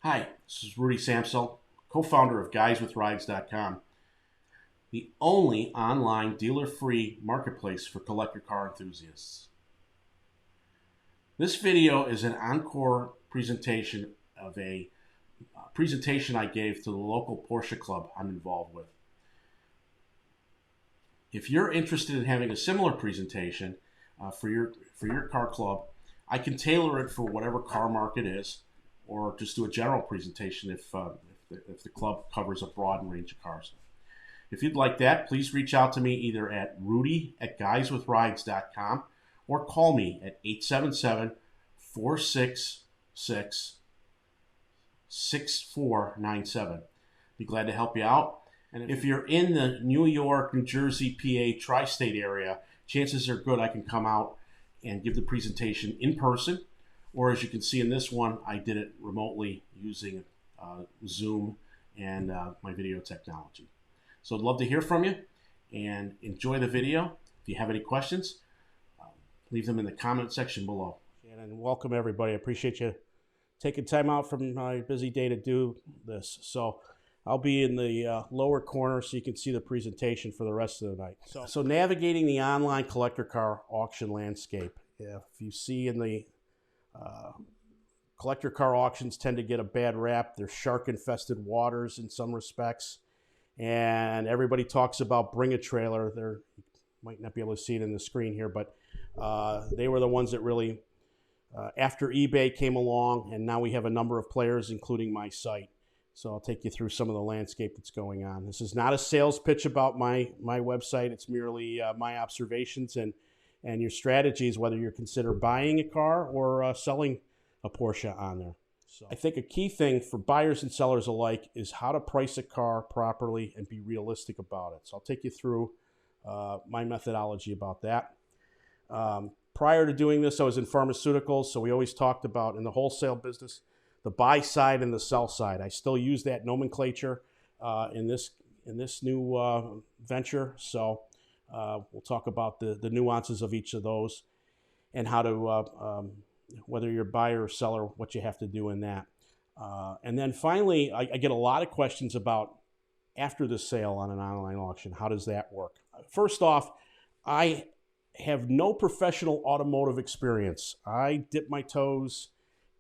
Hi, this is Rudy Samsel, co-founder of GuysWithRides.com, the only online dealer-free marketplace for collector car enthusiasts. This video is an encore presentation of a presentation I gave to the local Porsche club I'm involved with. If you're interested in having a similar presentation for your car club, I can tailor it for whatever car market is, or just do a general presentation if the club covers a broad range of cars. If you'd like that, please reach out to me either at rudy@guyswithrides.com or call me at 877-466-6497. Be glad to help you out. And if you're in the New York, New Jersey, PA, tri-state area, chances are good I can come out and give the presentation in person. Or as you can see in this one, I did it remotely using Zoom and my video technology. So I'd love to hear from you and enjoy the video. If you have any questions, leave them in the comment section below. And welcome everybody. I appreciate you taking time out from my busy day to do this. So I'll be in the lower corner so you can see the presentation for the rest of the night. So navigating the online collector car auction landscape. If you see in the collector car auctions tend to get a bad rap. They're shark-infested waters in some respects. And everybody talks about Bring a Trailer. You might not be able to see it in the screen here, but they were the ones that really, after eBay came along, and now we have a number of players, including my site. So I'll take you through some of the landscape that's going on. This is not a sales pitch about my website. It's merely my observations and your strategies, whether you're consider buying a car or selling a Porsche on there. So I think a key thing for buyers and sellers alike is how to price a car properly and be realistic about it. So I'll take you through my methodology about that. Prior to doing this, I was in pharmaceuticals, so we always talked about, in the wholesale business, the buy side and the sell side. I still use that nomenclature in this new venture. So we'll talk about the nuances of each of those and how to, whether you're a buyer or seller, what you have to do in that. And then finally, I get a lot of questions about after the sale on an online auction. How does that work? First off, I have no professional automotive experience. I dipped my toes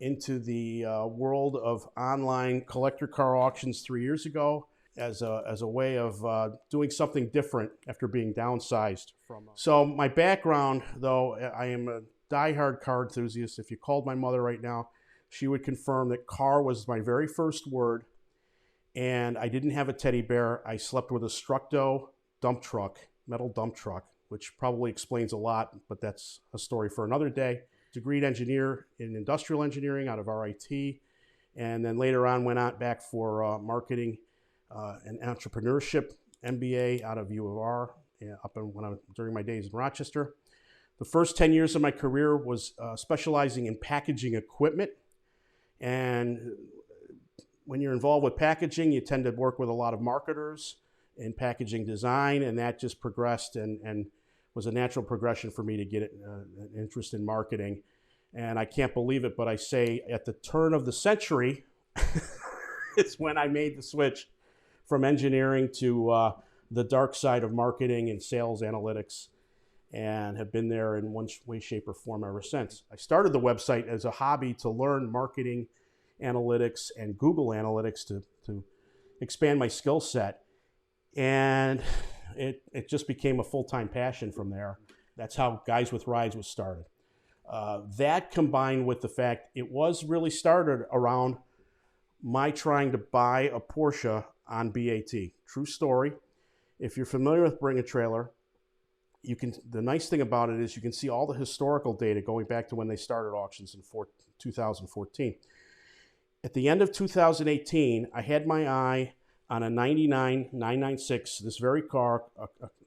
into the world of online collector car auctions 3 years ago as a way of doing something different after being downsized from. So my background, though, I am a diehard car enthusiast. If you called my mother right now, she would confirm that car was my very first word, and I didn't have a teddy bear. I slept with a Structo dump truck, metal dump truck, which probably explains a lot, but that's a story for another day. Degreed engineer in industrial engineering out of RIT, and then later on went out back for marketing and entrepreneurship MBA out of U of R during my days in Rochester. The first 10 years of my career was specializing in packaging equipment. And when you're involved with packaging, you tend to work with a lot of marketers in packaging design, and that just progressed and was a natural progression for me to get an interest in marketing. And I can't believe it, but I say at the turn of the century is when I made the switch from engineering to the dark side of marketing and sales analytics, and have been there in one way, shape, or form ever since. I started the website as a hobby to learn marketing analytics and Google Analytics to expand my skill set. And it just became a full-time passion from there. That's how Guys with Rides was started. That combined with the fact it was really started around my trying to buy a Porsche on BAT. True story. If you're familiar with Bring a Trailer, the nice thing about it is you can see all the historical data going back to when they started auctions in 2014. At the end of 2018, I had my eye on a 99 996, this very car,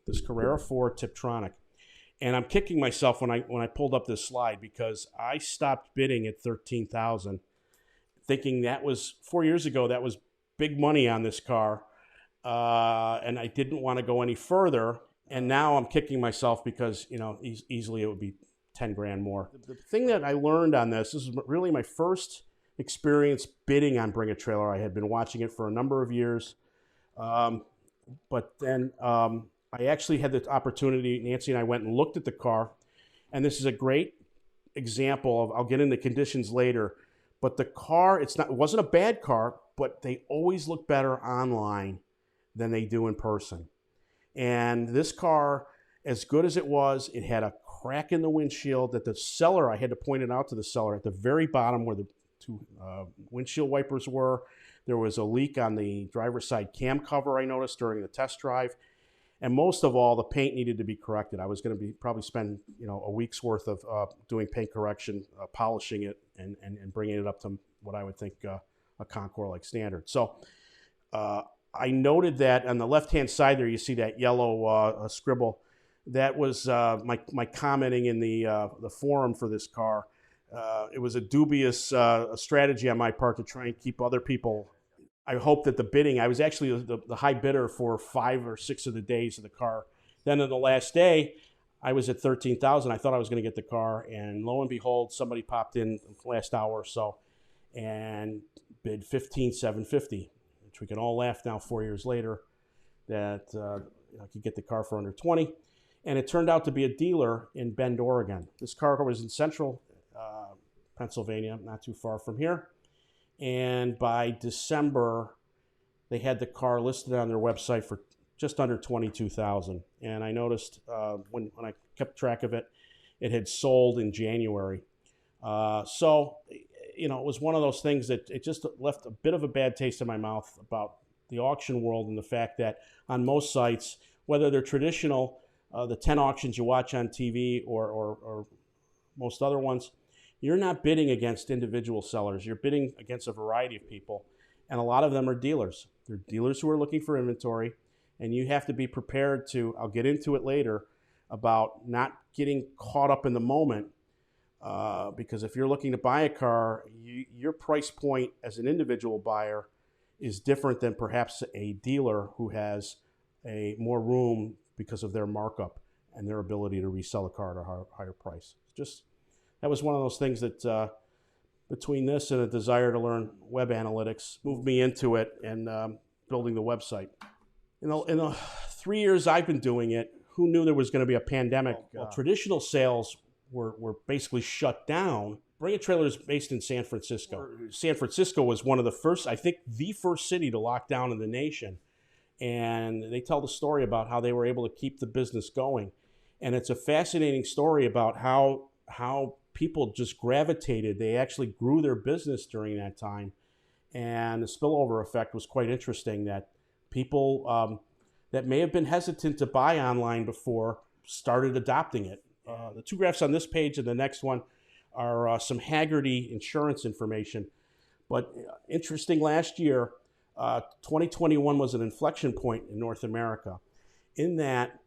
this Carrera 4 Tiptronic. And I'm kicking myself when I pulled up this slide, because I stopped bidding at $13,000, thinking that was 4 years ago. That was big money on this car, and I didn't want to go any further. And now I'm kicking myself because easily it would be 10 grand more. The thing that I learned on this is really my first experience bidding on Bring a Trailer. I had been watching it for a number of years. But then I actually had the opportunity, Nancy and I went and looked at the car, and this is a great example of, I'll get into conditions later, but the car, it wasn't a bad car, but they always look better online than they do in person. And this car, as good as it had a crack in the windshield that the seller, I had to point it out to the seller, at the very bottom where the two windshield wipers were. There was a leak on the driver's side cam cover, I noticed during the test drive. And most of all, the paint needed to be corrected. I was going to probably spend a week's worth of doing paint correction, polishing it, and bringing it up to what I would think a Concours-like standard. So I noted that on the left-hand side there, you see that yellow scribble. That was my commenting in the forum for this car. It was a dubious strategy on my part to try and keep other people. I hope that the bidding, I was actually the high bidder for 5 or 6 of the days of the car. Then on the last day, I was at 13,000. I thought I was going to get the car, and lo and behold, somebody popped in the last hour or so and bid 15,750, which we can all laugh now 4 years later that I could get the car for under 20. And it turned out to be a dealer in Bend, Oregon. This car was in central Pennsylvania, not too far from here. And by December, they had the car listed on their website for just under 22,000. And I noticed when I kept track of it, it had sold in January. So, it was one of those things that it just left a bit of a bad taste in my mouth about the auction world, and the fact that on most sites, whether they're traditional, the 10 auctions you watch on TV or most other ones, you're not bidding against individual sellers. You're bidding against a variety of people, and a lot of them are dealers. They're dealers who are looking for inventory, and you have to be prepared to, I'll get into it later, about not getting caught up in the moment, because if you're looking to buy a car, your price point as an individual buyer is different than perhaps a dealer who has more room because of their markup and their ability to resell a car at a higher price. That was one of those things that between this and a desire to learn web analytics moved me into it and building the website. In the 3 years I've been doing it, who knew there was going to be a pandemic? Well, traditional sales were basically shut down. Bring a Trailer is based in San Francisco. San Francisco was one of the first, I think the first city to lock down in the nation. And they tell the story about how they were able to keep the business going. And it's a fascinating story about how people just gravitated. They actually grew their business during that time. And the spillover effect was quite interesting, that people that may have been hesitant to buy online before started adopting it. The two graphs on this page and the next one are some Hagerty insurance information. But interesting, last year, 2021 was an inflection point in North America, in that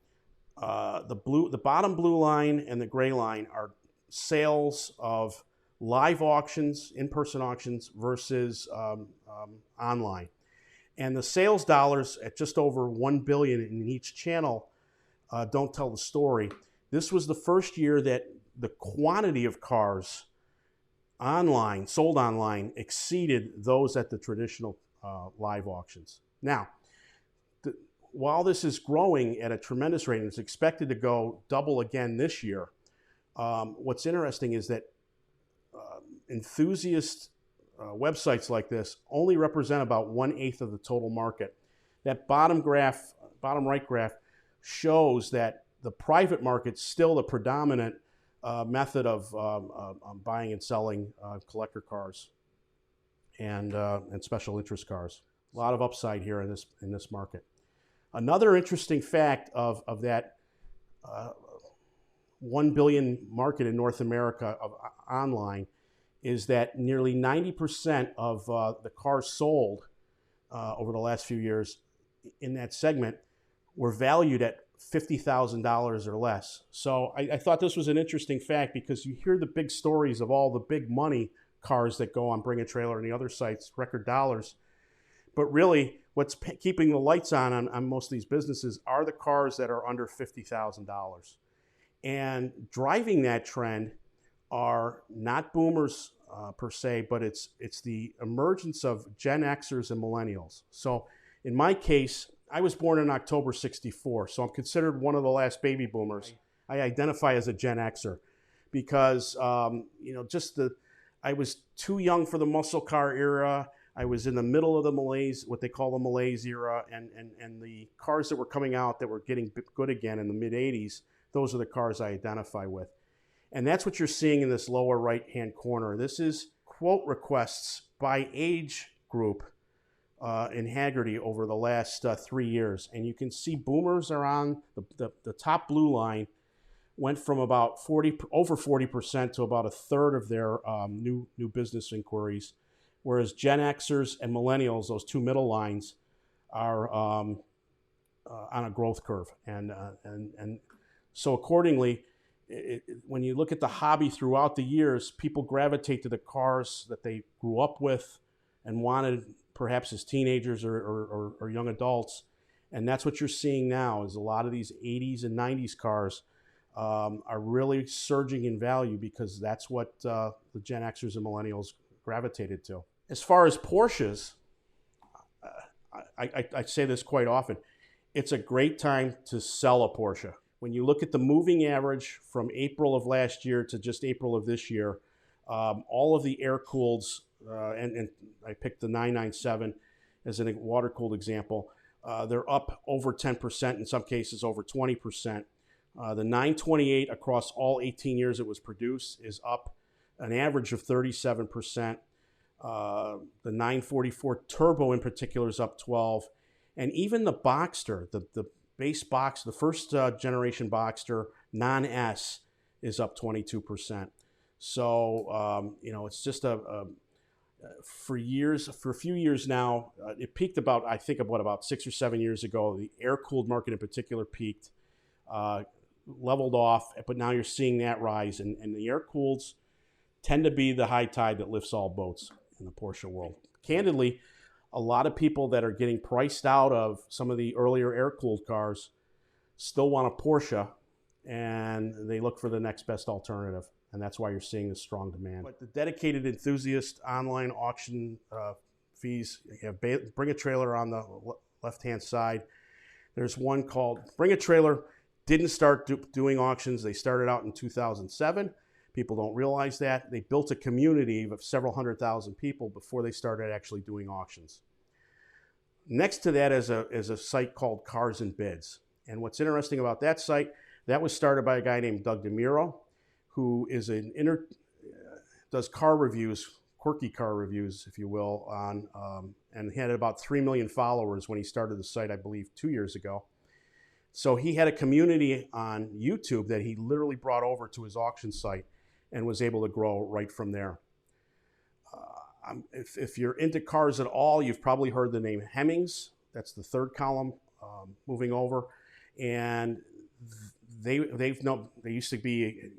the bottom blue line and the gray line are sales of live auctions, in-person auctions, versus online. And the sales dollars at just over $1 billion in each channel don't tell the story. This was the first year that the quantity of cars sold online, exceeded those at the traditional live auctions. Now, while this is growing at a tremendous rate, and it's expected to go double again this year, what's interesting is that enthusiast websites like this only represent about 1/8 of the total market. That bottom right graph shows that the private market's still the predominant method of buying and selling collector cars and special interest cars. A lot of upside here in this market. Another interesting fact of that 1 billion market in North America of online is that nearly 90% of the cars sold over the last few years in that segment were valued at $50,000 or less. So I thought this was an interesting fact, because you hear the big stories of all the big money cars that go on Bring a Trailer and the other sites, record dollars. But really, what's keeping the lights on most of these businesses are the cars that are under $50,000. And driving that trend are not boomers per se, but it's the emergence of Gen Xers and millennials. So in my case, I was born in October '64, so I'm considered one of the last baby boomers. I identify as a Gen Xer because I was too young for the muscle car era. I was in the middle of the malaise, what they call the malaise era, and the cars that were coming out that were getting good again in the mid '80s. Those are the cars I identify with. And that's what you're seeing in this lower right-hand corner. This is quote requests by age group in Hagerty over the last 3 years. And you can see boomers are on the top blue line, went from about over 40% to about a third of their new business inquiries, whereas Gen Xers and millennials, those two middle lines, are on a growth curve. And so accordingly, when you look at the hobby throughout the years, people gravitate to the cars that they grew up with and wanted perhaps as teenagers or young adults. And that's what you're seeing now is a lot of these 80s and 90s cars are really surging in value because that's what the Gen Xers and millennials gravitated to. As far as Porsches, I say this quite often, it's a great time to sell a Porsche. When you look at the moving average from April of last year to just April of this year, all of the air-cooleds, and I picked the 997 as a water-cooled example, they're up over 10%, in some cases over 20%. The 928 across all 18 years it was produced is up an average of 37%. The 944 Turbo in particular is up 12%. And even the Boxster, the base box, the first generation Boxster, non-S, is up 22%. So, it's just for a few years now, it peaked about 6 or 7 years ago. The air-cooled market in particular peaked, leveled off, but now you're seeing that rise. And the air-cooleds tend to be the high tide that lifts all boats in the Porsche world. Candidly, a lot of people that are getting priced out of some of the earlier air-cooled cars still want a Porsche, and they look for the next best alternative. And that's why you're seeing this strong demand. But the dedicated Enthusiast online auction fees, you have Bring a Trailer on the left-hand side. There's one called Bring a Trailer. Didn't start doing auctions. They started out in 2007. People don't realize that. They built a community of several 100,000 people before they started actually doing auctions. Next to that is a site called Cars and Bids. And what's interesting about that site, that was started by a guy named Doug DeMuro, who is does car reviews, quirky car reviews, if you will, and he had about 3 million followers when he started the site, I believe, 2 years ago. So he had a community on YouTube that he literally brought over to his auction site and was able to grow right from there. If you're into cars at all, you've probably heard the name Hemmings. That's the third column moving over. And they used to be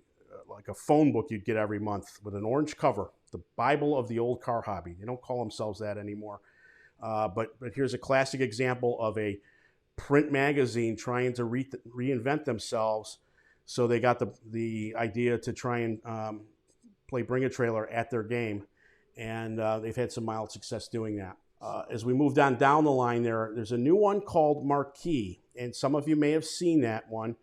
like a phone book you'd get every month with an orange cover, the Bible of the old car hobby. They don't call themselves that anymore. But here's a classic example of a print magazine trying to reinvent themselves. So they got the idea to try and play Bring a Trailer at their game. And they've had some mild success doing that. As we move down the line there's a new one called Marquee. And some of you may have seen that one.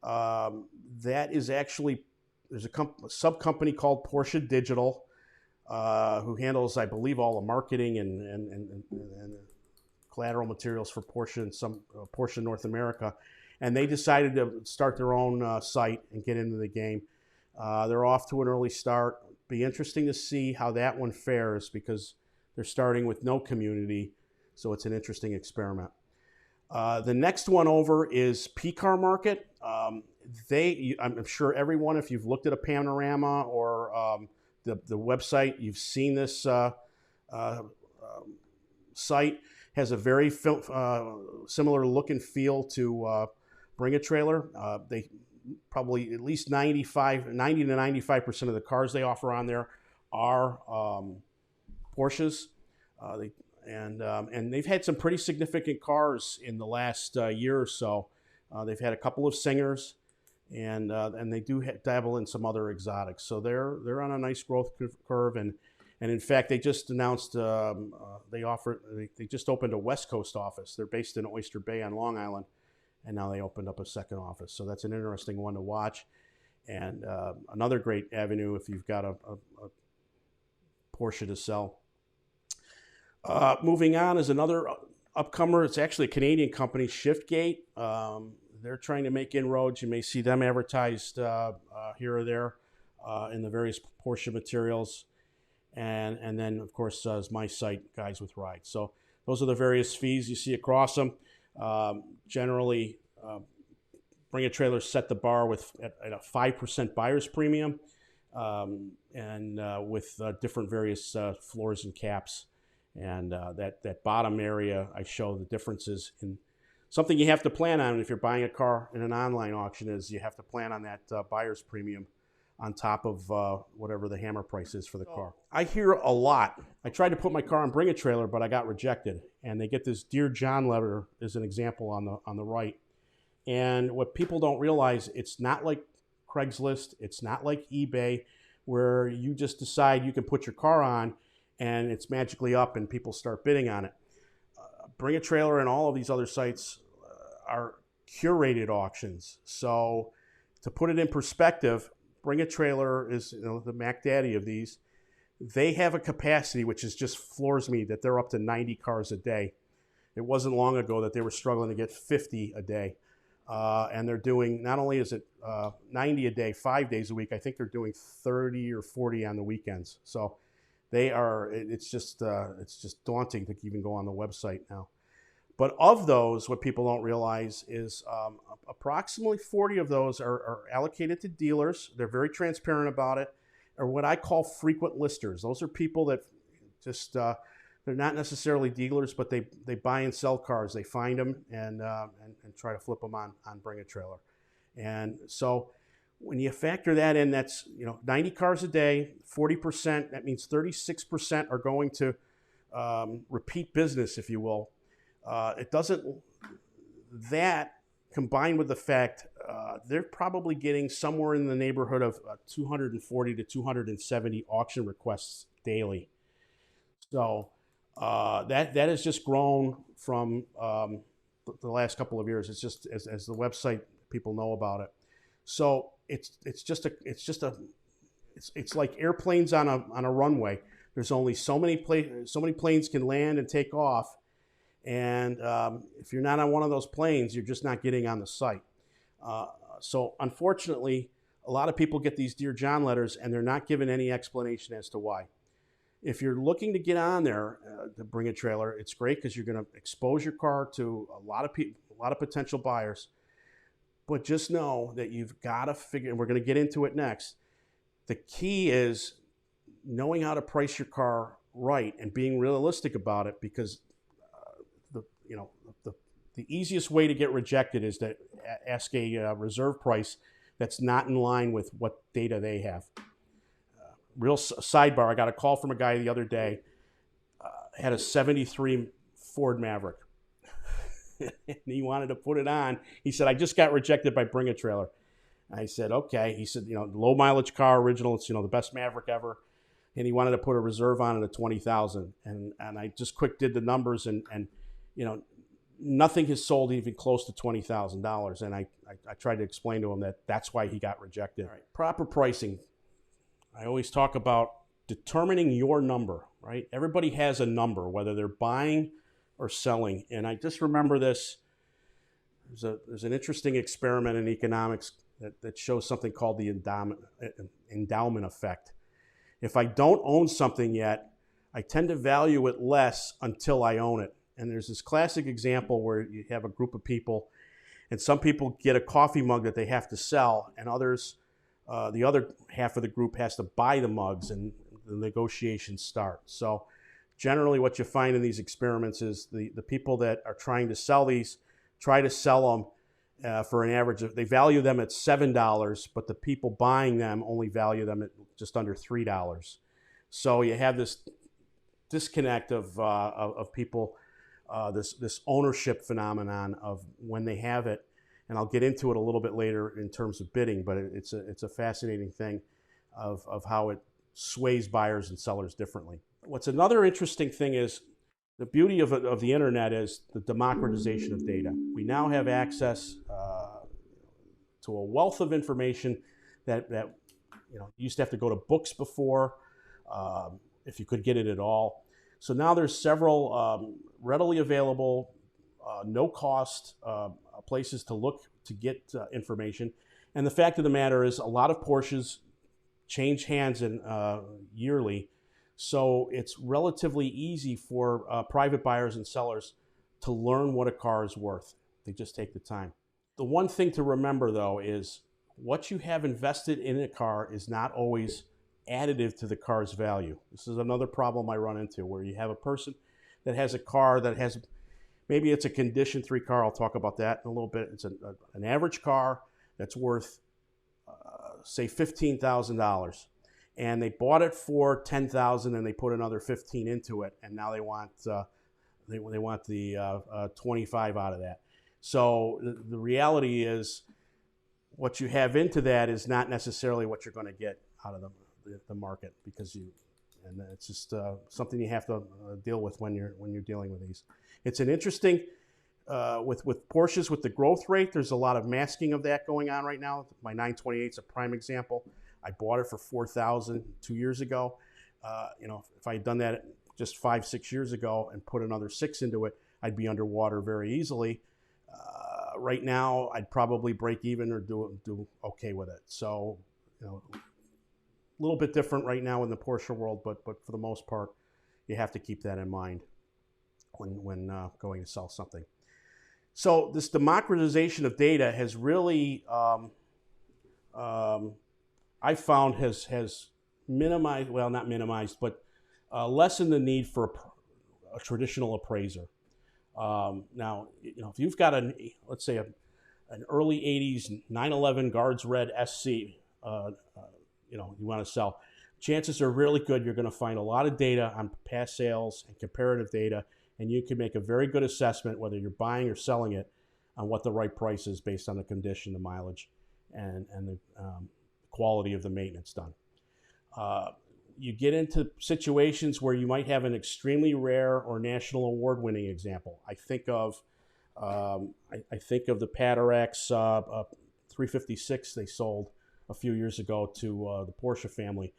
That is actually, there's a sub-company called Porsche Digital who handles, I believe, all the marketing and collateral materials for Porsche and some Porsche North America. And they decided to start their own site and get into the game. They're off to an early start. Be interesting to see how that one fares because they're starting with no community, so it's an interesting experiment. The next one over is P-Car Market. I'm sure everyone, if you've looked at a panorama or the website, you've seen this site. Has a very similar look and feel to Bring a Trailer. They probably at least 90 to 95% of the cars they offer on there are Porsches. And they've had some pretty significant cars in the last year or so. They've had a couple of singers. and they do dabble in some other exotics. So they're on a nice growth curve, and in fact, they just announced they just opened a West Coast office. They're based in Oyster Bay on Long Island, and now they opened up a second office. So that's an interesting one to watch, and another great avenue if you've got a Porsche to sell. Moving on is another upcomer. It's actually a Canadian company, Shiftgate. They're trying to make inroads. You may see them advertised here or there in the various Porsche materials. And then, of course, is my site, Guys with Rides. So those are the various fees you see across them. Generally, Bring a Trailer set the bar at a 5% buyer's premium, and with different various floors and caps. And that bottom area, I show the differences in something you have to plan on if you're buying a car in an online auction. Is you have to plan on that buyer's premium on top of whatever the hammer price is for the car. I hear a lot. I tried to put my car on Bring a Trailer, but I got rejected. And they get this Dear John letter as an example on the right. And what people don't realize, it's not like Craigslist, it's not like eBay, where you just decide you can put your car on and it's magically up and people start bidding on it. Bring a Trailer and all of these other sites are curated auctions. So to put it in perspective, Bring a Trailer is the Mac Daddy of these. They have a capacity which is just floors me that they're up to 90 cars a day. It wasn't long ago that they were struggling to get 50 a day. And they're doing, not only is it 90 a day, 5 days a week, I think they're doing 30 or 40 on the weekends. So they are, it's just daunting to even go on the website now. But of those, what people don't realize is approximately 40 of those are allocated to dealers. They're very transparent about it, or what I call frequent listers. Those are people that just, they're not necessarily dealers, but they buy and sell cars. They find them and try to flip them on Bring a Trailer. And so when you factor that in, that's 90 cars a day, 40%. That means 36% are going to repeat business, if you will. It doesn't, that combined with the fact they're probably getting somewhere in the neighborhood of 240 to 270 auction requests daily. So that has just grown from the last couple of years. It's just as the website people know about it. So it's like airplanes on a runway. There's only so many planes can land and take off. And if you're not on one of those planes, you're just not getting on the site. So unfortunately, a lot of people get these Dear John letters and they're not given any explanation as to why. If you're looking to get on there to Bring a Trailer, it's great because you're going to expose your car to a lot of people, a lot of potential buyers. But just know that you've got to figure, and we're going to get into it next, the key is knowing how to price your car right and being realistic about it, because the easiest way to get rejected is to ask a reserve price that's not in line with what data they have. Real sidebar, I got a call from a guy the other day, had a 73 Ford Maverick. And he wanted to put it on. He said, I just got rejected by Bring a Trailer. I said, okay. He said, low mileage car, original, it's, the best Maverick ever. And he wanted to put a reserve on it at $20,000. And I just quick did the numbers and nothing has sold even close to $20,000. And I tried to explain to him that that's why he got rejected. All right. Proper pricing. I always talk about determining your number, right? Everybody has a number, whether they're buying or selling. And I just remember this. There's an interesting experiment in economics that shows something called the endowment effect. If I don't own something yet, I tend to value it less until I own it. And there's this classic example where you have a group of people, and some people get a coffee mug that they have to sell, and others, the other half of the group has to buy the mugs, and the negotiations start. So generally what you find in these experiments is the people that are trying to sell these try to sell them for an average of, they value them at $7, but the people buying them only value them at just under $3. So you have this disconnect of people, this ownership phenomenon of when they have it. and I'll get into it a little bit later in terms of bidding, but it's a fascinating thing of how it sways buyers and sellers differently. What's another interesting thing is the beauty of the internet is the democratization of data. We now have access to a wealth of information that you used to have to go to books before, if you could get it at all. So now there's several readily available, no cost places to look to get information. And the fact of the matter is, a lot of Porsches change hands yearly, so it's relatively easy for private buyers and sellers to learn what a car is worth. They just take the time. The one thing to remember, though, is what you have invested in a car is not always additive to the car's value. This is another problem I run into, where you have a person that has a car that has, maybe it's a Condition 3 car, I'll talk about that in a little bit. It's an average car that's worth, say, $15,000. And they bought it for $10,000 and they put another $15,000 into it, and now they want the 25 out of that. So the reality is, what you have into that is not necessarily what you're going to get out of the market, and it's just something you have to deal with when you're dealing with these. It's an interesting with Porsches, with the growth rate. There's a lot of masking of that going on right now. My 928 is a prime example. I bought it for $4,000 2 years ago. If I had done that just 5-6 years ago and put another $6,000 into it, I'd be underwater very easily. Right now, I'd probably break even or do okay with it. So, a little bit different right now in the Porsche world, but for the most part, you have to keep that in mind when going to sell something. So this democratization of data has really, I found has minimized, well, not minimized, but lessened the need for a traditional appraiser. Now, if you've got let's say an early 80s 911 Guards Red SC, you want to sell, chances are really good you're going to find a lot of data on past sales and comparative data, and you can make a very good assessment whether you're buying or selling it on what the right price is based on the condition, the mileage, and the quality of the maintenance done. You get into situations where you might have an extremely rare or national award-winning example. I think of the Paterax 356 they sold a few years ago to the Porsche family.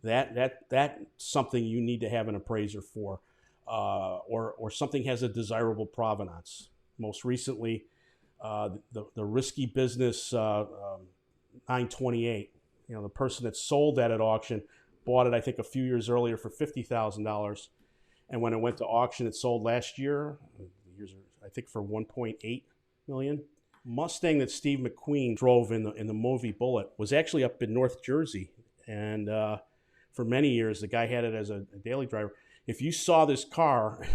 That's something you need to have an appraiser for, or something has a desirable provenance. Most recently, the risky business 928. The person that sold that at auction bought it, I think, a few years earlier for $50,000, and when it went to auction, it sold last year, I think, for $1.8 million. Mustang that Steve McQueen drove in the movie Bullet was actually up in North Jersey, and for many years the guy had it as a daily driver. If you saw this car,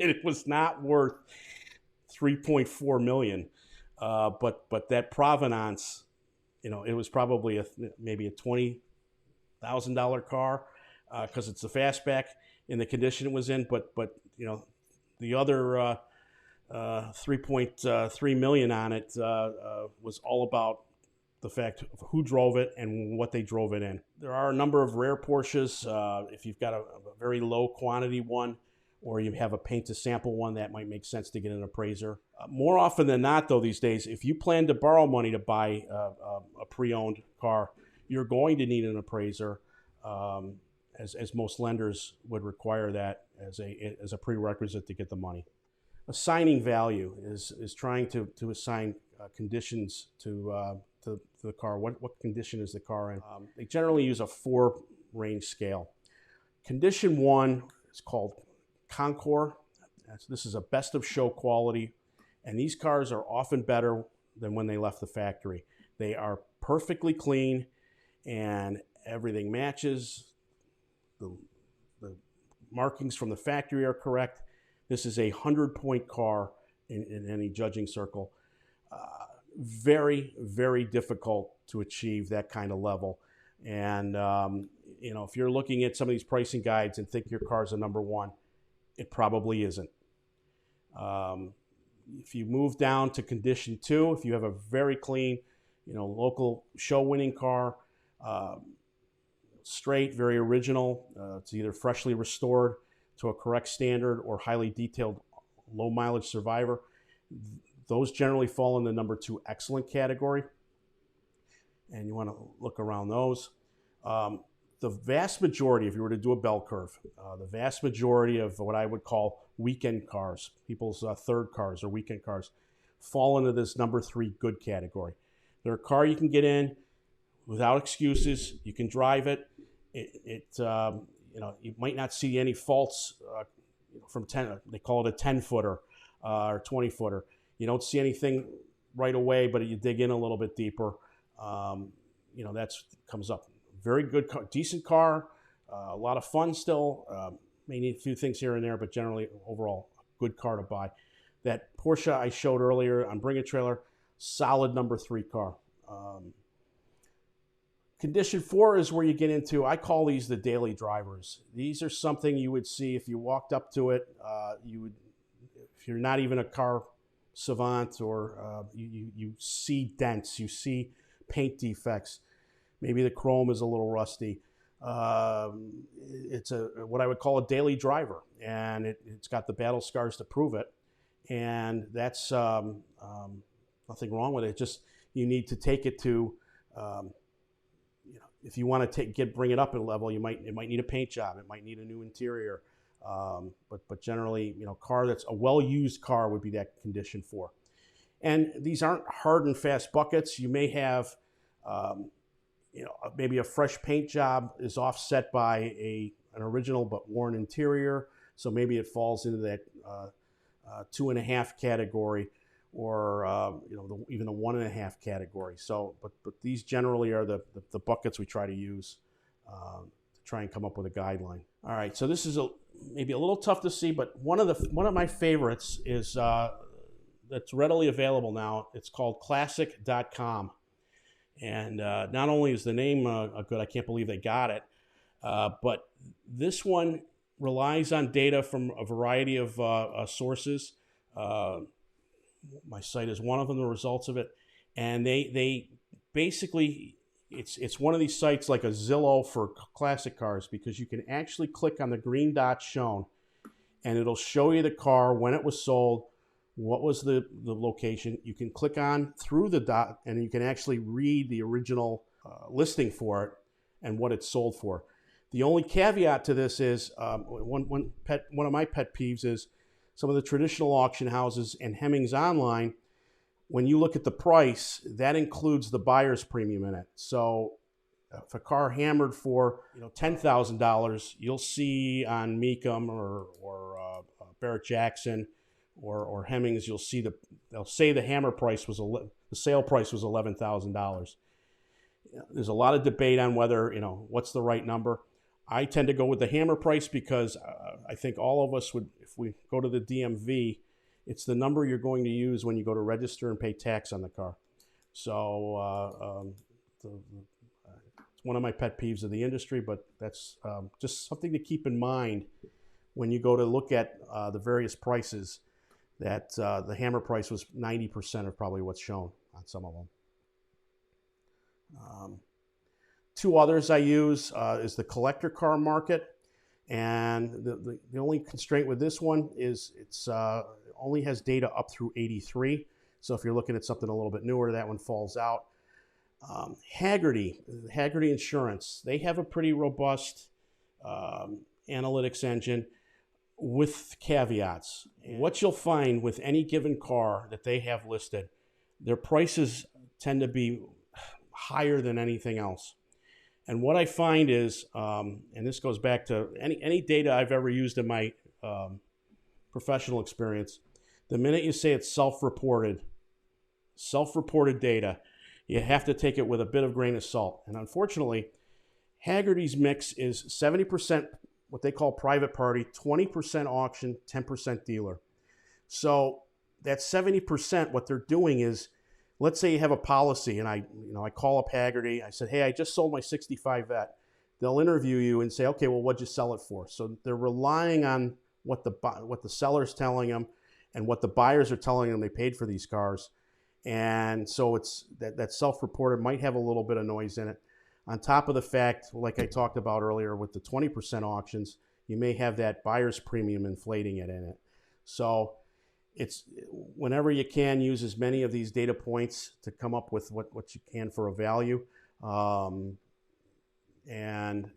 it was not worth $3.4 million, but that provenance, it was probably maybe a $20,000 car because it's a fastback in the condition it was in. But the other $3.3 million on it was all about the fact of who drove it and what they drove it in. There are a number of rare Porsches. If you've got a very low quantity one, or you have a paint to sample one, that might make sense to get an appraiser. More often than not, though, these days, if you plan to borrow money to buy a pre-owned car, you're going to need an appraiser, as most lenders would require that as a prerequisite to get the money. Assigning value is trying to assign conditions to the car. What condition is the car in? They generally use a 4-range scale. Condition 1 is called Concours. This is a best of show quality, and these cars are often better than when they left the factory. They are perfectly clean, and everything matches. The markings from the factory are correct. This is a 100-point car in any judging circle. Very, very difficult to achieve that kind of level. And if you're looking at some of these pricing guides and think your car's a number one, it probably isn't. If you move down to condition 2, if you have a very clean, local show winning car, straight, very original, it's either freshly restored to a correct standard or highly detailed low mileage survivor, those generally fall in the number 2 excellent category. And you want to look around those. The vast majority, if you were to do a bell curve, the vast majority of what I would call weekend cars, people's third cars or weekend cars, fall into this number 3 good category. They're a car you can get in without excuses. You can drive it. You might not see any faults from 10. They call it a 10-footer or 20-footer. You don't see anything right away, but you dig in a little bit deeper. That comes up. Very good car, decent car, a lot of fun still. May need a few things here and there, but generally overall a good car to buy. That Porsche I showed earlier on Bring a Trailer, solid number 3 car. Condition 4 is where you get into, I call these the daily drivers. These are something you would see if you walked up to it. If you're not even a car savant, or you see dents, you see paint defects. Maybe the chrome is a little rusty. It's what I would call a daily driver, and it's got the battle scars to prove it. And that's nothing wrong with it. Just you need to take it to, if you want to bring it up a level, it might need a paint job. It might need a new interior. But generally, car that's a well-used car would be that condition 4. And these aren't hard and fast buckets. You may have, maybe a fresh paint job is offset by an original but worn interior. So maybe it falls into that 2.5 category, or even the 1.5 category. So, but these generally are the buckets we try to use to try and come up with a guideline. All right, so this is maybe a little tough to see, but one of my favorites is that's readily available now. It's called Classic.com, and not only is the name good, I can't believe they got it, but this one relies on data from a variety of sources. My site is one of them, the results of it, and they basically, it's one of these sites like a Zillow for classic cars, because you can actually click on the green dot shown and it'll show you the car, when it was sold, what was the location. You can click on through the dot and you can actually read the original listing for it and what it's sold for. The only caveat to this is one of my pet peeves is some of the traditional auction houses and Hemmings Online, when you look at the price, that includes the buyer's premium in it. So if a car hammered for $10,000, you'll see on Mecum or Barrett Jackson or Hemmings, they'll say the hammer price was the sale price was $11,000. There's a lot of debate on whether what's the right number. I tend to go with the hammer price because I think all of us would, if we go to the DMV, it's the number you're going to use when you go to register and pay tax on the car. So it's one of my pet peeves of the industry, but that's just something to keep in mind when you go to look at the various prices, that the hammer price was 90% of probably what's shown on some of them. Two others I use is the collector car market, and the only constraint with this one is it's only has data up through 83. So if you're looking at something a little bit newer, that one falls out. Hagerty Insurance, they have a pretty robust analytics engine with caveats. And what you'll find with any given car that they have listed, their prices tend to be higher than anything else. And what I find is, and this goes back to any data I've ever used in my professional experience, the minute you say it's self-reported data, you have to take it with a bit of grain of salt. And unfortunately, Hagerty's mix is 70% what they call private party, 20% auction, 10% dealer. So that 70%, what they're doing is, let's say you have a policy, and I call up Hagerty. I said, hey, I just sold my 65 Vet. They'll interview you and say, okay, well, what'd you sell it for? So they're relying on what the seller's telling them, and what the buyers are telling them they paid for these cars. And so it's that self-reported might have a little bit of noise in it. On top of the fact, like I talked about earlier with the 20% auctions, you may have that buyer's premium inflating it in it. So it's whenever you can, use as many of these data points to come up with what you can for a value. And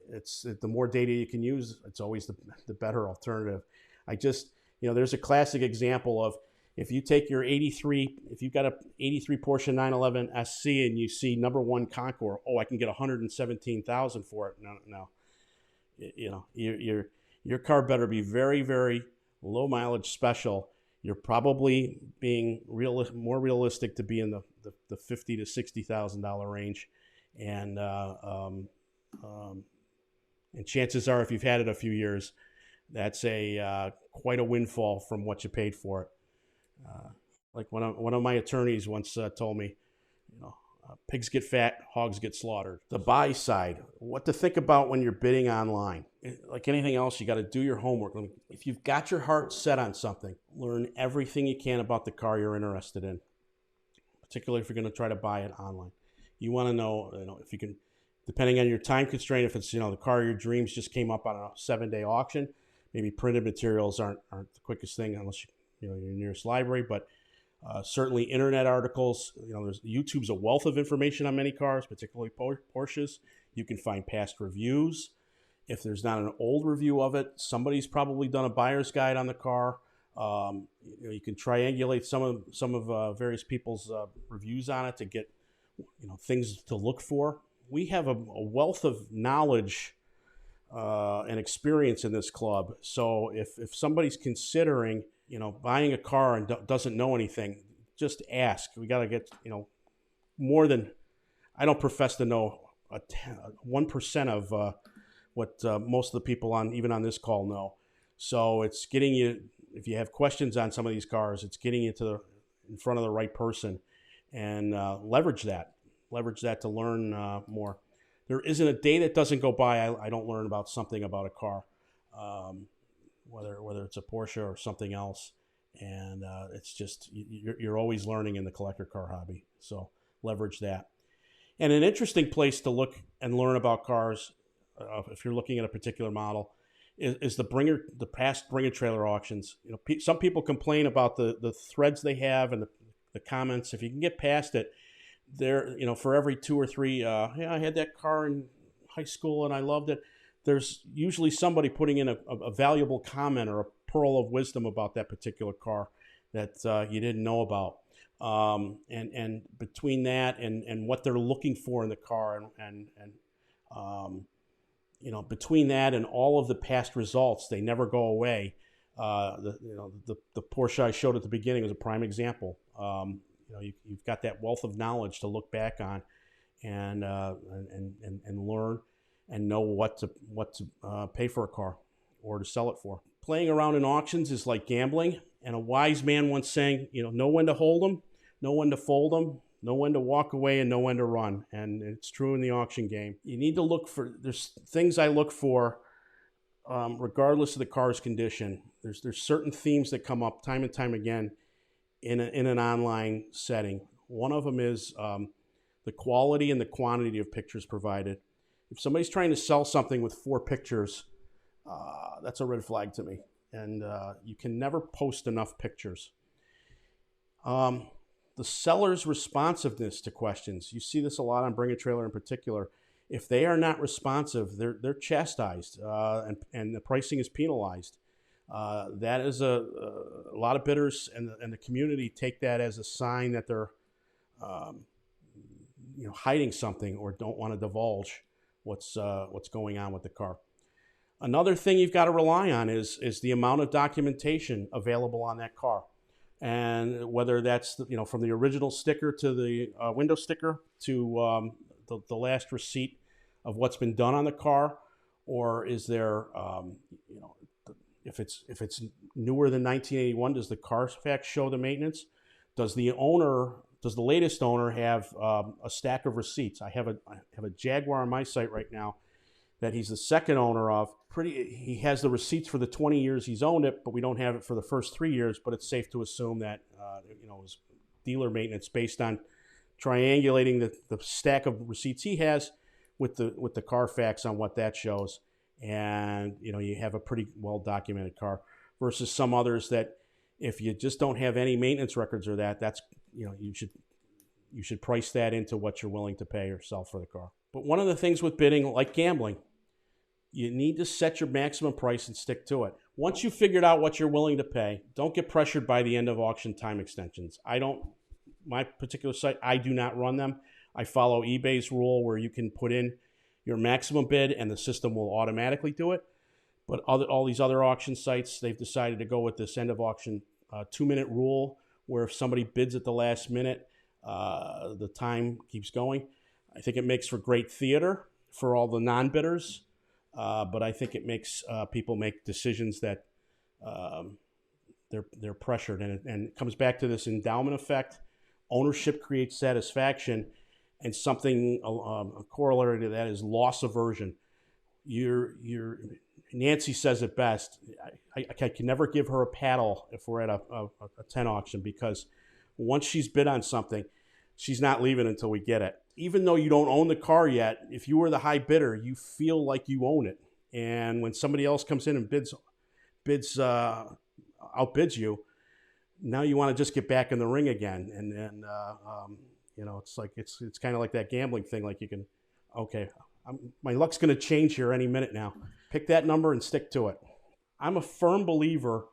it's the more data you can use, it's always the better alternative. There's a classic example of if you take your 83, if you've got a 83 Porsche 911 SC and you see number one Concours, I can get 117,000 for it. No. Your car better be very, very low mileage special. You're probably being more realistic to be in the $50,000 to $60,000 range, and chances are, if you've had it a few years, that's quite a windfall from what you paid for it. Like one of my attorneys once told me, pigs get fat, hogs get slaughtered. The buy side, what to think about when you're bidding online. Like anything else, you got to do your homework. If you've got your heart set on something, learn everything you can about the car you're interested in, particularly if you're going to try to buy it online. You want to know, if you can, depending on your time constraint, if it's, the car of your dreams just came up on a 7-day auction, maybe printed materials aren't the quickest thing unless your nearest library, but certainly internet articles. YouTube's a wealth of information on many cars, particularly Porsches. You can find past reviews. If there's not an old review of it, somebody's probably done a buyer's guide on the car. You can triangulate some of various people's reviews on it to get things to look for. We have a wealth of knowledge and experience in this club. So if somebody's considering buying a car and doesn't know anything, just ask. We got to get more than, I don't profess to know 1% of what most of the people even on this call know. So it's getting you, if you have questions on some of these cars, it's getting you in front of the right person, and leverage that to learn more. There isn't a day that doesn't go by I don't learn about something about a car, whether it's a Porsche or something else. And it's just, you're always learning in the collector car hobby. So leverage that. And an interesting place to look and learn about cars, if you're looking at a particular model, is the past Bring a Trailer auctions. Some people complain about the threads they have and the comments. If you can get past it, there, for every 2 or 3, I had that car in high school and I loved it. There's usually somebody putting in a valuable comment or a pearl of wisdom about that particular car that you didn't know about. And between that and what they're looking for in the car, and between that and all of the past results, they never go away. The Porsche I showed at the beginning was a prime example. You've got that wealth of knowledge to look back on, and learn and know what to pay for a car or to sell it for. Playing around in auctions is like gambling, and a wise man once saying, know when to hold them, know when to fold them, know when to walk away, and know when to run. And it's true in the auction game. You need to look for, there's things I look for regardless of the car's condition. There's certain themes that come up time and time again in an online setting. One of them is the quality and the quantity of pictures provided. If somebody's trying to sell something with 4 pictures, that's a red flag to me. And you can never post enough pictures. The seller's responsiveness to questions. You see this a lot on Bring a Trailer in particular. If they are not responsive, they're chastised, and the pricing is penalized. That is a lot of bidders and the community take that as a sign that they're hiding something or don't want to divulge what's going on with the car. Another thing you've got to rely on is the amount of documentation available on that car, and whether that's from the original sticker to the window sticker to the last receipt of what's been done on the car, or is there if it's newer than 1981, does the Carfax show the maintenance? Does the latest owner have a stack of receipts? I have a Jaguar on my site right now that he's the second owner of. He has the receipts for the 20 years he's owned it, but we don't have it for the first 3 years. But it's safe to assume that his dealer maintenance based on triangulating the stack of receipts he has with the Carfax on what that shows, and you have a pretty well documented car versus some others that if you just don't have any maintenance records or that's you should price that into what you're willing to pay or sell for the car. But one of the things with bidding, like gambling, you need to set your maximum price and stick to it. Once you've figured out what you're willing to pay, don't get pressured by the end of auction time extensions. My particular site, I do not run them. I follow eBay's rule where you can put in your maximum bid and the system will automatically do it. But all these other auction sites, they've decided to go with this end of auction 2-minute rule, where if somebody bids at the last minute, the time keeps going. I think it makes for great theater for all the non-bidders, but I think it makes people make decisions that they're pressured, and it comes back to this endowment effect. Ownership creates satisfaction, and something a corollary to that is loss aversion. Nancy says it best. I can never give her a paddle if we're at a 10 auction, because once she's bid on something, she's not leaving until we get it. Even though you don't own the car yet, if you were the high bidder, you feel like you own it. And when somebody else comes in and outbids you, now you want to just get back in the ring again. And it's like it's kind of like that gambling thing. Like my luck's going to change here any minute now. Pick that number and stick to it. I'm a firm believer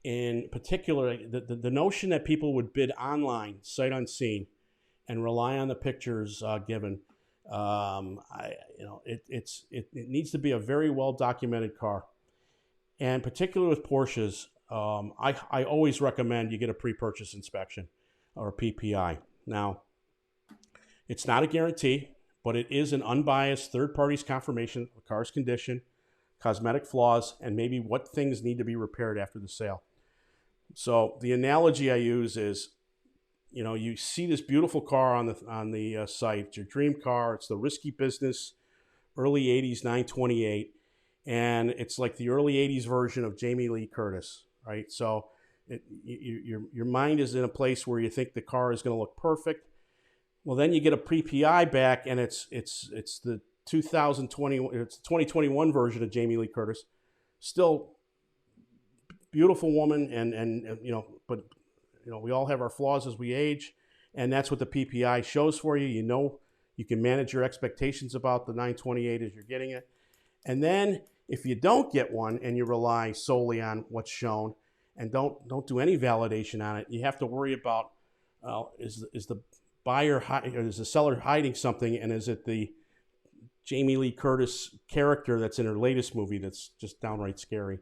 in particular the notion that people would bid online, sight unseen, and rely on the pictures given. It needs to be a very well documented car, and particularly with Porsches, I always recommend you get a pre-purchase inspection or a PPI. Now, it's not a guarantee, but it is an unbiased third party's confirmation of the car's condition, cosmetic flaws, and maybe what things need to be repaired after the sale. So the analogy I use is, you see this beautiful car on the site. It's your dream car. It's the risky business, early 80s 928. And it's like the early 80s version of Jamie Lee Curtis, right? So your mind is in a place where you think the car is going to look perfect. Well, then you get a pre-PI back, and it's the 2021 version of Jamie Lee Curtis. Still beautiful woman, but we all have our flaws as we age, and that's what the PPI shows for you. You can manage your expectations about the 928 as you're getting it. And then if you don't get one and you rely solely on what's shown and don't do any validation on it, you have to worry about is the buyer or is the seller hiding something, and is it the Jamie Lee Curtis character that's in her latest movie that's just downright scary?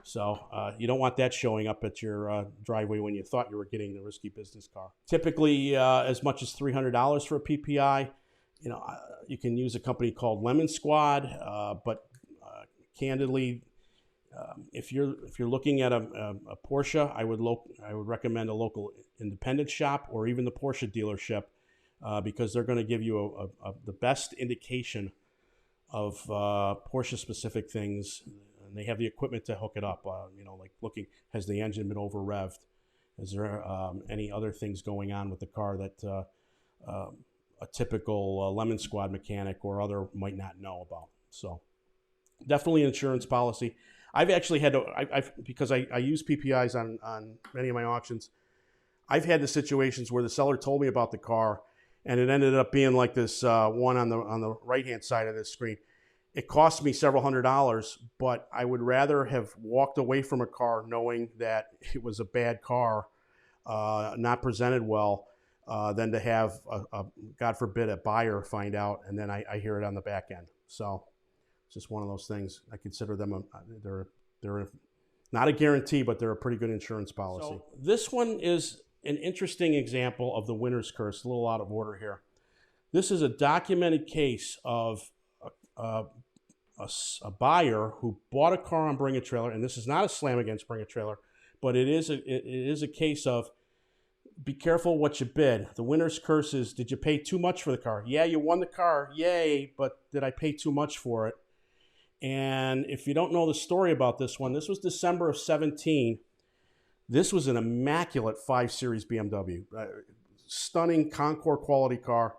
So you don't want that showing up at your driveway when you thought you were getting the risky business car. Typically, as much as $300 for a PPI. You can use a company called Lemon Squad, but candidly, if you're looking at a Porsche, I would recommend a local independent shop or even the Porsche dealership, because they're going to give you the best indication of Porsche specific things. And they have the equipment to hook it up, like looking, has the engine been over revved? Is there any other things going on with the car that a typical Lemon Squad mechanic or other might not know about? So definitely an insurance policy. I've actually had to, because I use PPIs on many of my auctions, I've had the situations where the seller told me about the car and it ended up being like this one on the right-hand side of this screen. It cost me several $100s, but I would rather have walked away from a car knowing that it was a bad car, not presented well, than to have, God forbid, a buyer find out and then I hear it on the back end. So it's just one of those things. I consider them, they're not a guarantee, but they're a pretty good insurance policy. So this one is an interesting example of the winner's curse, a little out of order here. This is a documented case of a buyer who bought a car on Bring a Trailer, and this is not a slam against Bring a Trailer, but it is a case of be careful what you bid. The winner's curse is, did you pay too much for the car? Yeah, you won the car, yay, but did I pay too much for it? And if you don't know the story about this one, this was December of 17. This was an immaculate 5 Series BMW. Stunning Concours quality car.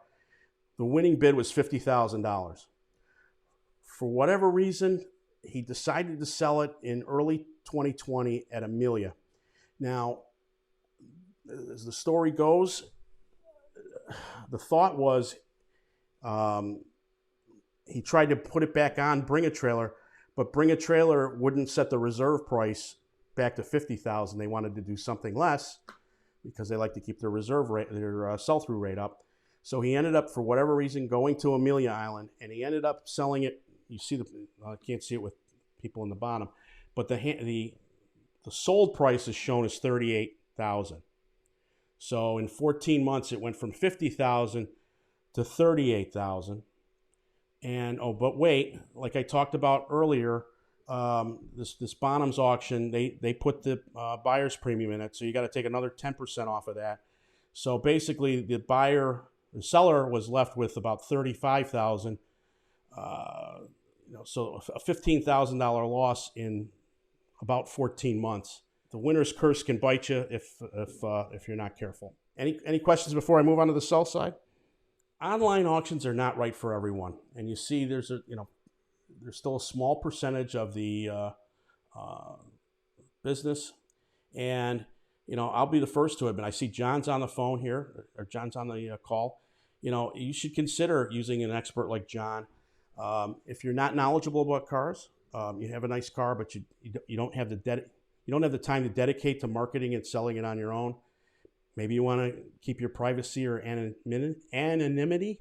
The winning bid was $50,000. For whatever reason, he decided to sell it in early 2020 at Amelia. Now, as the story goes, the thought was he tried to put it back on Bring a Trailer, but Bring a Trailer wouldn't set the reserve price back to $50,000. They wanted to do something less because they like to keep their reserve rate, their sell-through rate up. So he ended up, for whatever reason, going to Amelia Island, and he ended up selling it. You see I can't see it with people in the bottom, but the sold price is shown as $38,000. So in 14 months, it went from $50,000 to $38,000. And but wait, like I talked about earlier, this Bonhams auction, they put the buyer's premium in it, so you got to take another 10% off of that. So basically, the seller was left with about $35,000. So a $15,000 loss in about 14 months. The winner's curse can bite you if you're not careful. Any questions before I move on to the sell side? Online auctions are not right for everyone, and you see there's still a small percentage of the business, and I'll be the first to admit, I see John's on the phone here, or John's on the call. You should consider using an expert like John. If you're not knowledgeable about cars, you have a nice car, but you don't have the time to dedicate to marketing and selling it on your own. Maybe you want to keep your privacy or anonymity,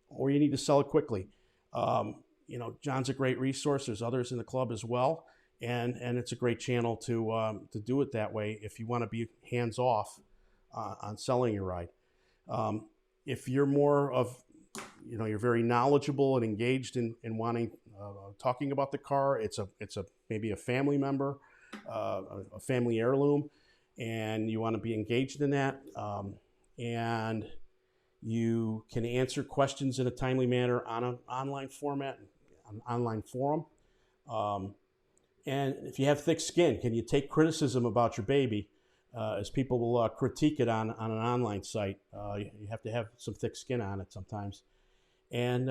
or you need to sell it quickly. John's a great resource. There's others in the club as well, and it's a great channel to do it that way if you want to be hands off on selling your ride. If you're more of, you're very knowledgeable and engaged in wanting talking about the car, it's maybe a family member, a family heirloom, and you want to be engaged in that, and you can answer questions in a timely manner on an online format, an online forum. And if you have thick skin, can you take criticism about your baby, as people will critique it on an online site? You have to have some thick skin on it sometimes. And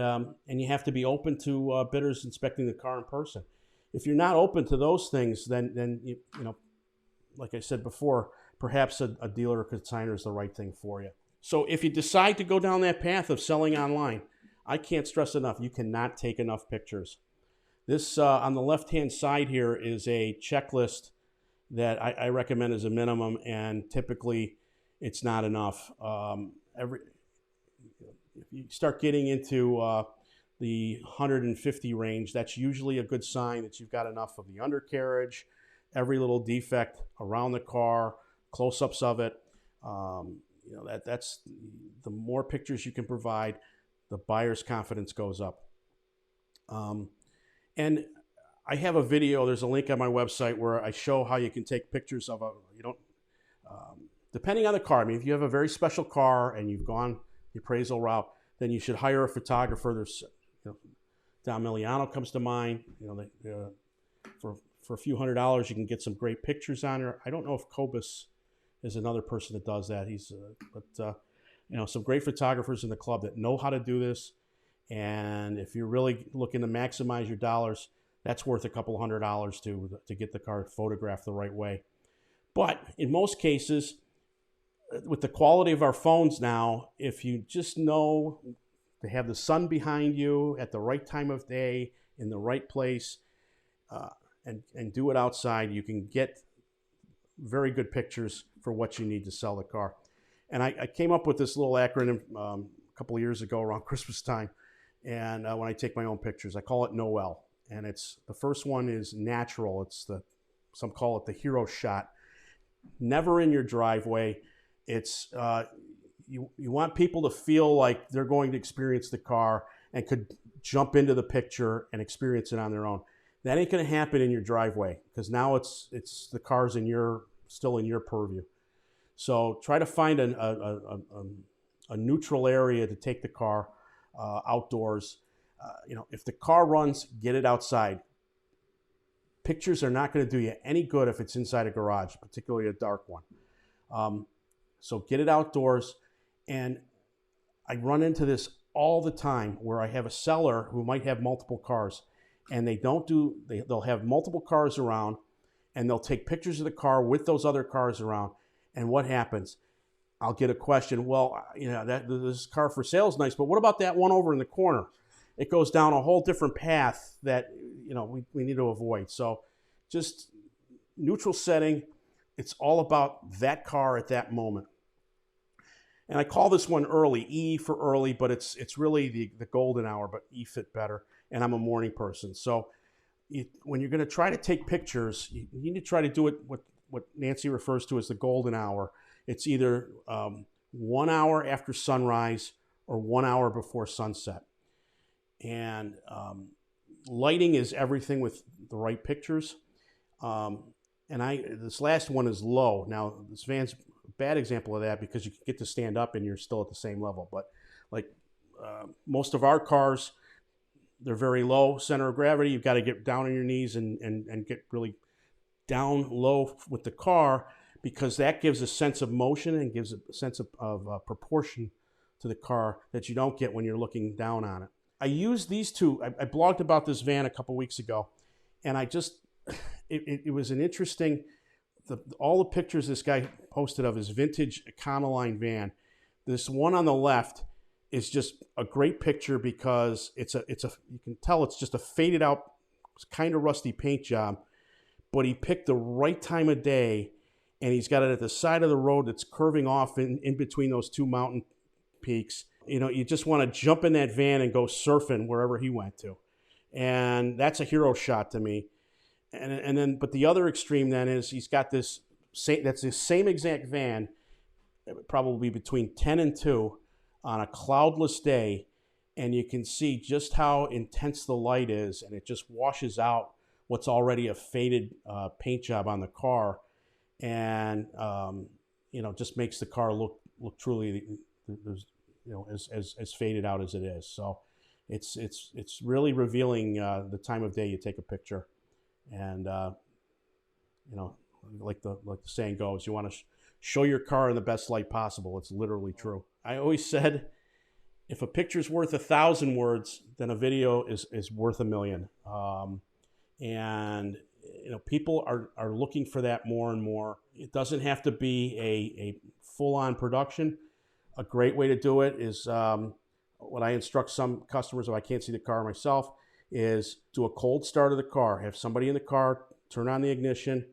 you have to be open to bidders inspecting the car in person. If you're not open to those things, then like I said before, perhaps a dealer or consignor is the right thing for you. So if you decide to go down that path of selling online, I can't stress enough, you cannot take enough pictures. This on the left-hand side here is a checklist that I recommend as a minimum, and typically it's not enough. If you start getting into the 150 range, that's usually a good sign that you've got enough of the undercarriage, every little defect around the car, close-ups of it. That's the more pictures you can provide, the buyer's confidence goes up. And I have a video, there's a link on my website where I show how you can take pictures of depending on the car. I mean, if you have a very special car and you've gone the appraisal route, then you should hire a photographer. There's, Don Miliano comes to mind. For a few $100s, you can get some great pictures on her. I don't know if Cobus is another person that does that. Some great photographers in the club that know how to do this. And if you're really looking to maximize your dollars, that's worth a couple $100s to get the car photographed the right way. But in most cases, with the quality of our phones now, if you just know to have the sun behind you at the right time of day, in the right place, and do it outside, you can get very good pictures for what you need to sell the car. And I came up with this little acronym a couple of years ago around Christmas time. And when I take my own pictures, I call it Noel. And the first one is natural. Some call it the hero shot. Never in your driveway. It's you want people to feel like they're going to experience the car and could jump into the picture and experience it on their own. That ain't going to happen in your driveway, because now it's the car's still in your purview. So try to find a neutral area to take the car outdoors. if the car runs, get it outside. Pictures are not going to do you any good if it's inside a garage, particularly a dark one. So get it outdoors. And I run into this all the time where I have a seller who might have multiple cars, and they'll have multiple cars around, and they'll take pictures of the car with those other cars around. And what happens? I'll get a question. Well, this car for sale is nice, but what about that one over in the corner? It goes down a whole different path that we need to avoid. So just neutral setting. It's all about that car at that moment. And I call this one early, E for early, but it's really the golden hour, but E fit better. And I'm a morning person. So when you're going to try to take pictures, you need to try to do it what Nancy refers to as the golden hour. It's either 1 hour after sunrise or 1 hour before sunset. And lighting is everything with the right pictures. This last one is low. Now, this van's a bad example of that because you can get to stand up and you're still at the same level. But most of our cars, they're very low center of gravity. You've got to get down on your knees and get really down low with the car, because that gives a sense of motion and gives a sense of proportion to the car that you don't get when you're looking down on it. I use these two. I blogged about this van a couple weeks ago, and it was an interesting, all the pictures this guy posted of his vintage Econoline van. This one on the left is just a great picture because you can tell it's just a faded out, kind of rusty paint job, but he picked the right time of day, and he's got it at the side of the road that's curving off in between those two mountain peaks. You just want to jump in that van and go surfing wherever he went to. And that's a hero shot to me. But the other extreme then is he's got that's the same exact van, probably between 10 and 2 on a cloudless day. And you can see just how intense the light is, and it just washes out what's already a faded paint job on the car. And, just makes the car look truly, as faded out as it is. So it's really revealing the time of day you take a picture. And, like the saying goes, you want to show your car in the best light possible. It's literally true. I always said, if a picture's worth 1,000 words, then a video is worth 1,000,000. And people are looking for that more and more. It doesn't have to be a full-on production. A great way to do it is what I instruct some customers, if I can't see the car myself, is do a cold start of the car. Have somebody in the car turn on the ignition,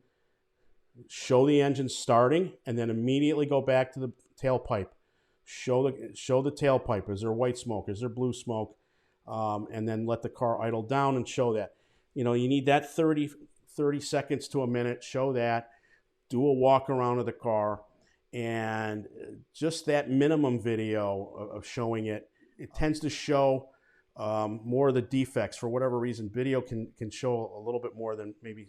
show the engine starting, and then immediately go back to the tailpipe. Show the tailpipe. Is there white smoke? Is there blue smoke? And then let the car idle down and show that. You need that 30 seconds to a minute. Show that. Do a walk around of the car. And just that minimum video of showing it tends to show more of the defects. For whatever reason, video can show a little bit more than maybe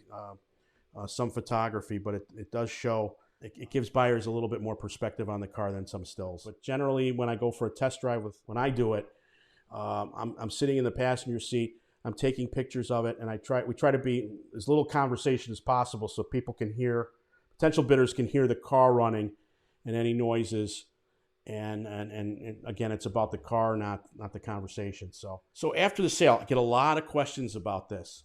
some photography, but it does show. It gives buyers a little bit more perspective on the car than some stills. But generally, when I go for a test drive, when I do it, I'm sitting in the passenger seat. I'm taking pictures of it, and we try to be as little conversation as possible so people can hear, potential bidders can hear the car running and any noises. And again, it's about the car, not the conversation. So after the sale, I get a lot of questions about this.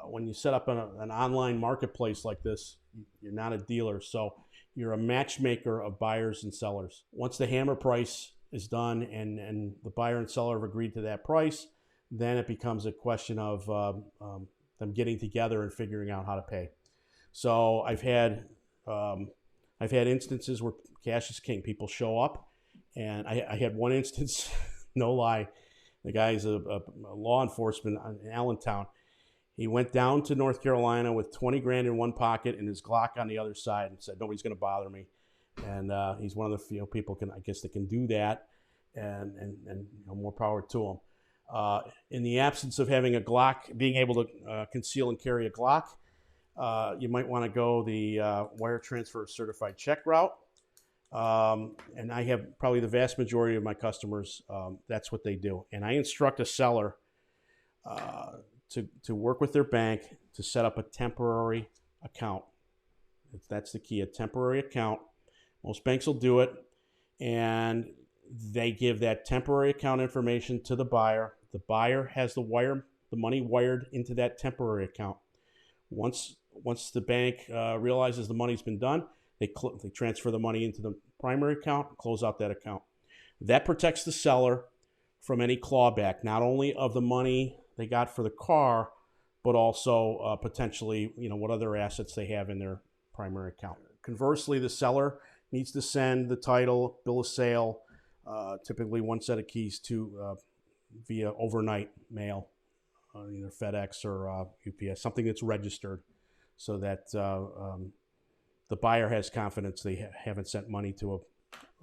When you set up an online marketplace like this, you're not a dealer, so you're a matchmaker of buyers and sellers. Once the hammer price is done and the buyer and seller have agreed to that price, then it becomes a question of them getting together and figuring out how to pay. So I've had instances where cash is king. People show up, and I had one instance, no lie, the guy's a law enforcement in Allentown. He went down to North Carolina with 20 grand in one pocket and his Glock on the other side, and said, nobody's going to bother me. And he's one of the few people that can do that, and more power to him. In the absence of having a Glock, being able to conceal and carry a Glock, you might want to go the wire transfer certified check route. And I have probably the vast majority of my customers, that's what they do. And I instruct a seller to work with their bank to set up a temporary account. That's the key, a temporary account. Most banks will do it, and they give that temporary account information to the buyer. The buyer has the money wired into that temporary account. Once the bank realizes the money's been done, they transfer the money into the primary account and close out that account. That protects the seller from any clawback, not only of the money they got for the car, but also potentially, what other assets they have in their primary account. Conversely, the seller needs to send the title, bill of sale, typically one set of keys to via overnight mail, either FedEx or UPS, something that's registered, so that the buyer has confidence they haven't sent money to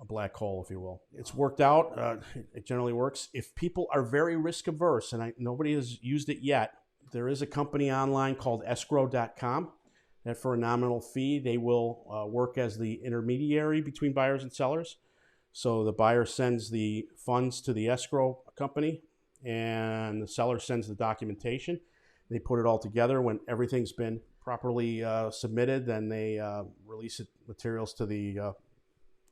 a black hole, if you will. It's worked out. It generally works. If people are very risk averse, and nobody has used it yet, there is a company online called escrow.com that for a nominal fee, they will work as the intermediary between buyers and sellers. So the buyer sends the funds to the escrow company, and the seller sends the documentation. They put it all together. When everything's been properly submitted, then they release materials to the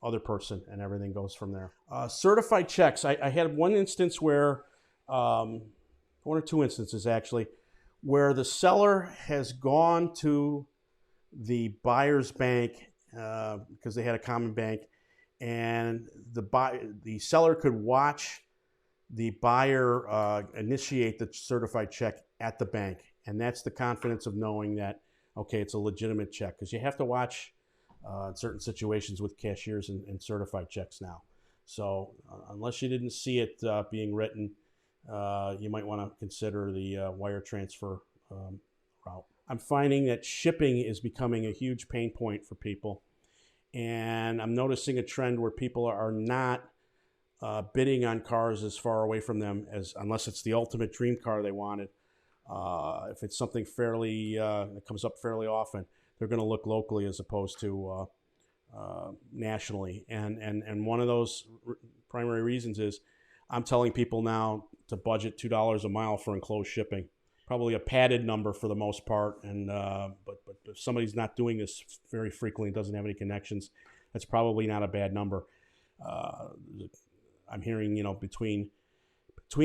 other person, and everything goes from there. Certified checks. I had one instance where, one or two instances actually, where the seller has gone to the buyer's bank because they had a common bank, and the seller could watch the buyer initiate the certified check at the bank, and that's the confidence of knowing that, okay, it's a legitimate check, because you have to watch in certain situations with cashiers and certified checks now. So unless you didn't see it being written, you might want to consider the wire transfer route. I'm finding that shipping is becoming a huge pain point for people, and I'm noticing a trend where people are not bidding on cars as far away from them unless it's the ultimate dream car they wanted. If it's something fairly that comes up fairly often, they're going to look locally as opposed to nationally. And one of those primary reasons is I'm telling people now to budget $2 a mile for enclosed shipping. Probably a padded number for the most part, and but if somebody's not doing this very frequently, doesn't have any connections, that's probably not a bad number. I'm hearing, between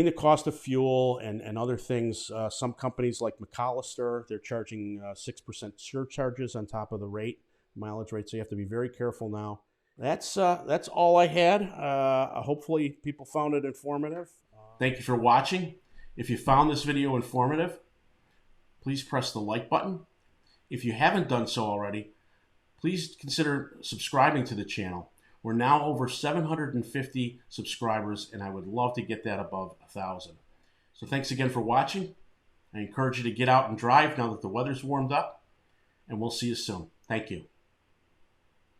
the cost of fuel and other things, some companies like McAllister, they're charging 6% surcharges on top of the mileage rate, so you have to be very careful now. That's all I had. Hopefully people found it informative. Thank you for watching. If you found this video informative, please press the like button. If you haven't done so already, please consider subscribing to the channel. We're now over 750 subscribers, and I would love to get that above 1,000. So thanks again for watching. I encourage you to get out and drive now that the weather's warmed up, and we'll see you soon. Thank you.